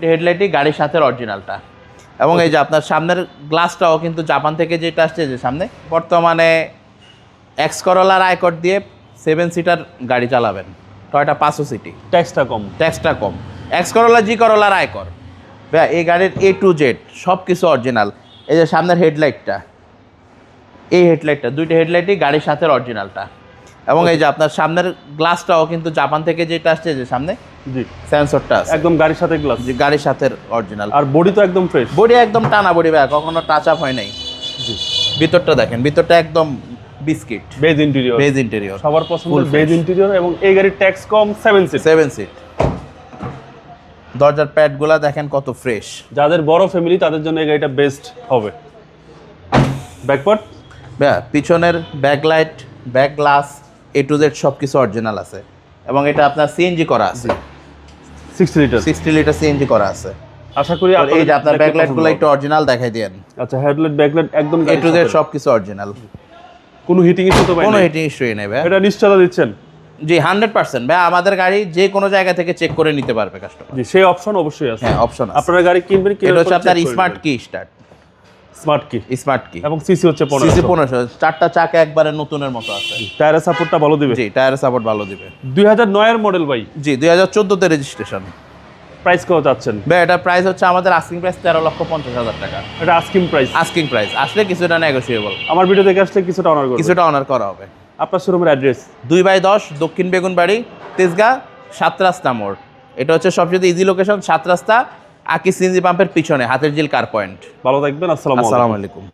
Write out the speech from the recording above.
হেডলাইটই গাড়ির সাথে অরিজিনালটা, এবং এই যে আপনার সামনের গ্লাসটাও কিন্তু জাপান থেকে যেটা আসছে যে সামনে, বর্তমানে এক্স করোলার আয়কর দিয়ে 7 সিটার গাড়ি চালাবেন, টয়োটা পাঁচশো সিটি, ট্যাক্সটা কম। এক্স করোলা জি করোলার আয়কর ভাইয়া, এই গাড়ির A to Z সব কিছু অরিজিনাল। এই যে সামনের হেডলাইটটা, এই হেডলাইটটা, দুইটা হেডলাইটই গাড়ির সাথে অরিজিনালটা, এবং এই যে আপনার সামনের গ্লাসটাও কিন্তু জাপান থেকে যেটা আসছে যে সামনে, জি সেন্সরটা আছে একদম গাড়ির সাথে গ্লাস, যে গাড়ির সাথে অরিজিনাল। আর বডি তো একদম ফ্রেশ, বডি একদম টানা বডি ভাইয়া, কখনো টাচ আপ হয় নাই। জি ভিতরটা দেখেন, ভিতরটা একদম biscuit, beige interior, beige interior, সবার পছন্দের বেজ ইন্টেরিয়র, এবং এই গাড়ির ট্যাক্স কম 7 সিট। দরজার প্যাডগুলা দেখেন কত ফ্রেশ। যাদের বড় ফ্যামিলি তাদের জন্য এই গাড়িটা বেস্ট হবে। ব্যাকপার্ট ভাইয়া পিছনের backlight, back glass, A to Z সব কিছু অরিজিনাল আছে, এবং এটা আপনার সিএনজি করা আছে, 60 লিটার সিএনজি করা আছে। আশা করি আর এই যে আপনার ব্যাকলাইটগুলো একটু অরিজিনাল দেখাই দেন। আচ্ছা, হেডলাইট ব্যাকলাইট একদম A to Z সব কিছু অরিজিনাল, কোনো হিটিং ইস্যু তো কোনো হিটিং ইস্যুই নেই ভাই। এটা নিশ্চয়তা দিচ্ছেন? জি 100% ভাই, আমাদের গাড়ি যে কোনো জায়গা থেকে চেক করে নিতে পারবে কাস্টমার। জি, সেই অপশন অবশ্যই আছে। হ্যাঁ, অপশন আছে। আপনারা গাড়ি কিনবেন কি এটা হচ্ছে আপনার স্মার্ট কি স্টার্ট, স্মার্ট কি, এবং সিসি হচ্ছে সিসি 1500। 1500, চারটা চাকা একবারে নতুনের মতো আছে। টায়ারের সাপোর্টটা ভালো দিবে? জি, টায়ারের সাপোর্ট ভালো দিবে। 2009 এর মডেল ভাই? জি 2014 তে রেজিস্ট্রেশন। প্রাইস কত চাচ্ছেন ভাই এটা প্রাইস হচ্ছে আমাদের আস্কিং প্রাইস 13,50,000 টাকা। এটা আস্কিং প্রাইস? আস্কিং প্রাইস, আসলে কিছুটা নেগোশিয়েবল। আমার ভিডিও দেখে আসলে কিছুটা অনার করবে? কিছুটা অনার করা হবে। আপনার শোরুমের অ্যাড্রেস? 2/10 দক্ষিণ বেগুনবাড়ি, তেজগাঁ, 7 রাস্তা মোড়। এটা হচ্ছে সবচেয়ে ইজি লোকেশন, 7 রাস্তা, আকি সিএনজি পাম্পের পিছনে, হাতের জিল কার পয়েন্ট। ভালো থাকবেন, আসসালামু আলাইকুম।